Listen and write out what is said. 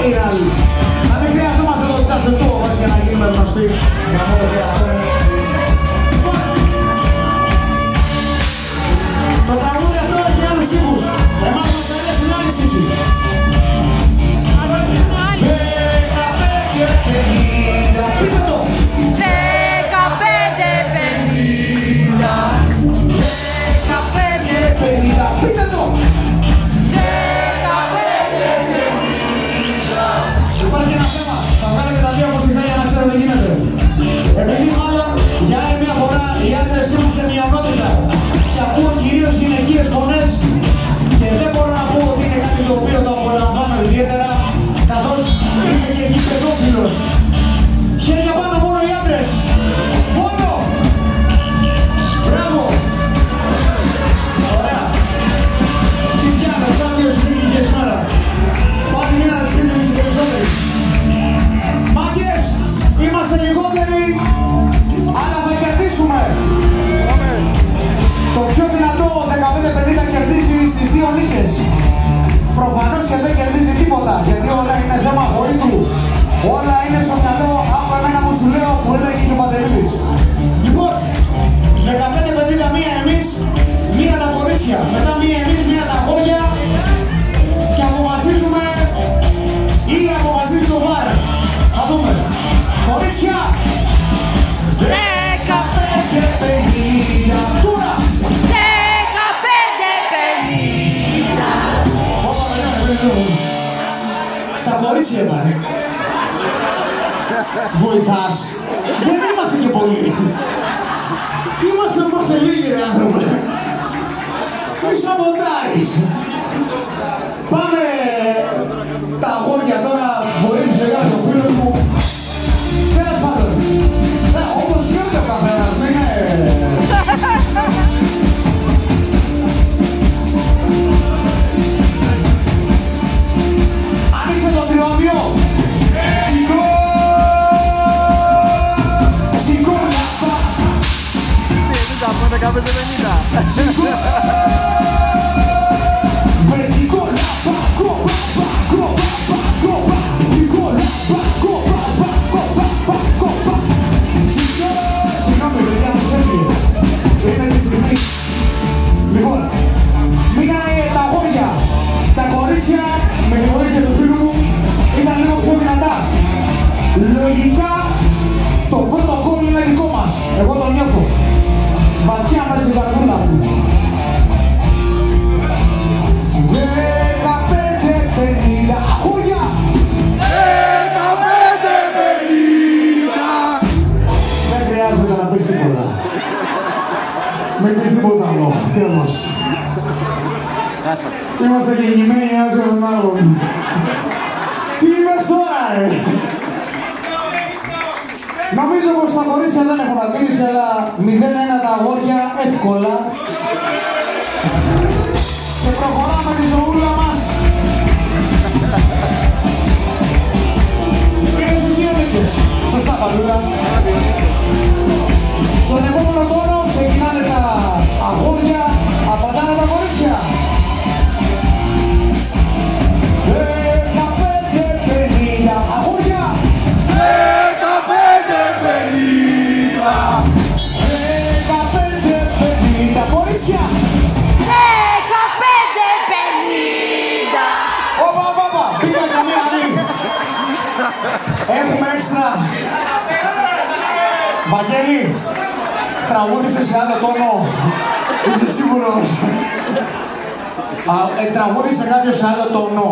viral. Να μην χρειαζόμαστε το just το για να γίνουμε γνωστοί. Για αυτό το κερατό. Το τραγούδι αυτό έχει άλλους τύπους. Εμάς μας αρέσουν άλλοι στίχοι. 15-50. Πείτε το. 15-50. 15-50. Πείτε το. 15-50. Υπάρχει ένα θέμα. Θα βγάλω και τα δύο ακουστικά για να ξέρω τι γίνεται. Επειδή μάλλον για άλλη μια φορά οι άντρες είμαστε μειονότητα και ακούω κυρίως γυναικείες φωνές και δεν μπορώ να πω ότι είναι κάτι το οποίο το απολαμβάνω ιδιαίτερα καθώς είμαι και γηπεδόφιλος. Χέρια πάνω μόνο οι άντρες. Μόνο. Μπράβο. Ωραία. Τι πιάνε, κάποιος είναι και σήμερα. Πάτε μία να σπίτι τους οι περισσότεροι. Μάγκες, είμαστε λιγότεροι, αλλά θα κερδίσουμε. Το πιο δυνατό 15-50 κερδίζει στις δύο νίκες. Προφανώς και δεν κερδίζει τίποτα, γιατί όλα είναι θέμα βοήτου. Όλα είναι στο μυαλό από εμένα που σου λέω που έλεγε και ο Παντελίδης. Λοιπόν, 15-50 μία εμείς, μία τα κορίτσια. Μετά μία εμείς, μία τα αγόρια. Και αποφασίζουμε ή αποφασίζει το βάρ. Θα δούμε. Κορίτσια. 15-50. Τώρα. 15-50. Τα κορίτσια είπανε. Βοηθάς. Δεν είμαστε και πολλοί. Είμαστε όμως λίγοι ρε άνθρωπε. Μη σαμποτάρεις. Πάμε τα αγόρια τώρα, βοήθησε κάτι ο φίλος μου. Τέλος πάντων. Όπως γίνεται ο καθένας, μην είναι... Άνοιξε το τριώδιο. Σηκώ! Σηκώ λαφά. Τι θα πω 15-50. Σηκώ! Σηκώ λαφά, κόπα, κόπα, κόπα. Σηκώ λαφά, κόπα, κόπα, κόπα. Σηκώ! Συγγνώμη, παιδιά μου έφυγε. Είναι τη στιγμή. Λοιπόν, μείνανε τα αγόρια. Τα κορίτσια, με τη βοήθεια του φίλου μου, ήταν λίγο πιο δυνατά. Λογικά, το πρώτο γκολ είναι δικό μας. Εγώ το νιώθω. Βαθιά μέσα στην καρδούλα μου. 15-50 αγόρια! 15-50. Δεν χρειάζεται να πεις τίποτα. Μην πεις τίποτα άλλο. Τέλος. Είμαστε γεννημένοι ένας για τον άλλον. Τι είπες τώρα ρε! Νομίζω πως τα κορίτσια δεν έχουν αντίρρηση, αλλά 0-1 τα αγόρια εύκολα. Και προχωράμε τη ζωούλα μας. Είναι στις δύο νίκες. Σωστά Παλούρα. Στον επόμενο χώρο ξεκινάνε τα αγόρια, απαντάνε τα κορίτσια. 15-50 αγόρια. 15-50 κορίτσια. 15-50. Όπα, πήγα καμία άλλη. Έχουμε έξτρα. Βαγγέλη, τραγούδισε σε άλλο τόνο. Είσαι σίγουρος? Τραγούδισε κάποιος σε άλλο τόνο.